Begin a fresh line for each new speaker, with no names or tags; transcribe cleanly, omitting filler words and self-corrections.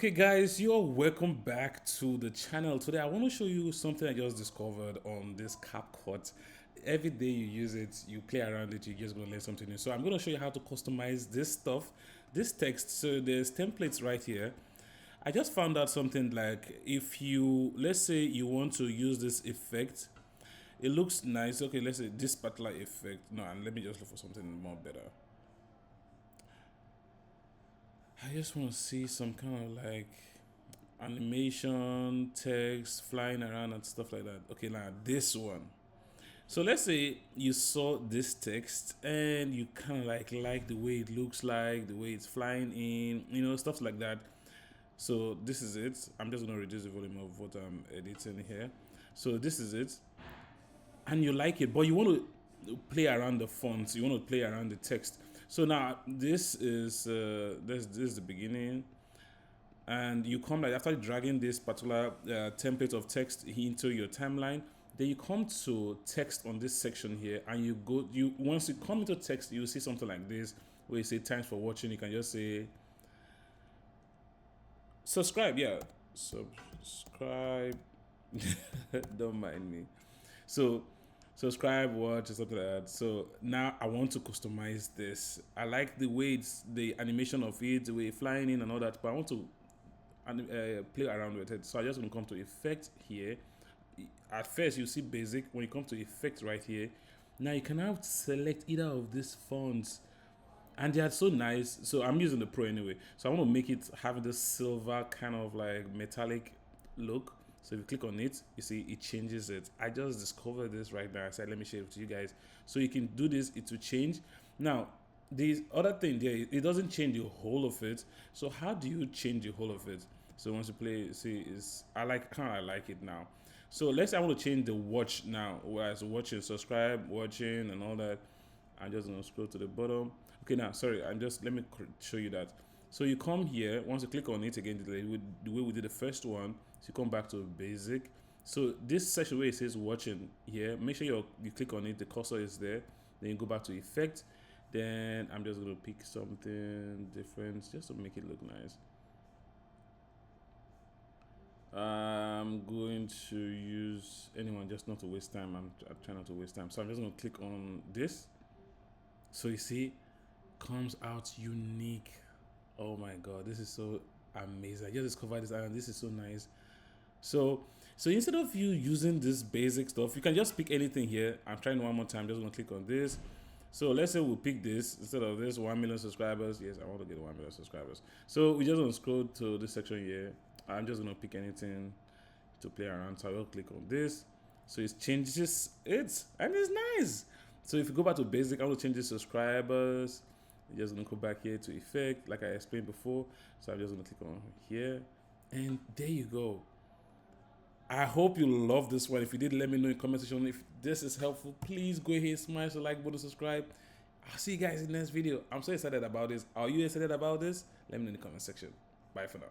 Okay guys, you're welcome back to the channel. Today I want to show you something I just discovered on this CapCut. Every day you use it, you play around it, you're just going to learn something new. So I'm going to show you how to customize this stuff, this text. So there's templates right here. I just found out something like if you, let's say you want to use this effect, it looks nice. Okay, let's say this particular effect. No, and let me just look for something more better. I just want to see some kind of like animation, text, flying around and stuff like that. Okay, now this one. So let's say you saw this text and you kind of like the way it looks like, the way it's flying in, stuff like that. So this is it. I'm just gonna reduce the volume of what I'm editing here. So this is it, and you like it, but you want to play around the fonts. You want to play around the text. So now this is this is the beginning, and you come like after dragging this particular template of text into your timeline, then you come to text on this section here, and you once you come into text, you see something like this where you say thanks for watching. You can just say subscribe. Yeah, subscribe. Don't mind me. So subscribe, watch, or something like that. So now I want to customize this. I like the way it's the animation of it, the way it's flying in and all that, but I want to play around with it. So I just going to come to effect here. At first you see basic. When you come to effect right here, now you can now select either of these fonts, and they are so nice. So I'm using the pro anyway, so I want to make it have this silver kind of like metallic look. So if you click on it, you see it changes it. I just discovered this right now. I said let me share it to you guys, so you can do this. It will change. Now the other thing there, it doesn't change the whole of it. So how do you change the whole of it? So once you play, see, is I like it now. So let's say I want to change the watch now, whereas watching, subscribe, watching, and all that. I'm just gonna scroll to the bottom. Okay, now sorry, let me show you that. So you come here, once you click on it again, the way we did the first one. So you come back to basic. So this section where it says watching here, make sure you click on it, the cursor is there. Then you go back to effect. Then I'm just gonna pick something different just to make it look nice. I'm going to use anyone just not to waste time. I'm trying not to waste time. So I'm just going to click on this. So you see, comes out unique. Oh my God, this is so amazing. I just discovered this and this is so nice. So instead of you using this basic stuff, you can just pick anything here. I'm trying one more time. Just going to click on this. So let's say we pick this instead of this 1 million subscribers. Yes, I want to get 1 million subscribers. So we just going to scroll to this section here. I'm just going to pick anything to play around. So I will click on this. So it changes it and it's nice. So if you go back to basic, I will change the subscribers. You're just going to go back here to effect like I explained before. So I'm just going to click on here. And there you go. I hope you love this one. If you did, let me know in the comment section. If this is helpful, please go ahead, smash the like button, subscribe. I'll see you guys in the next video. I'm so excited about this. Are you excited about this? Let me know in the comment section. Bye for now.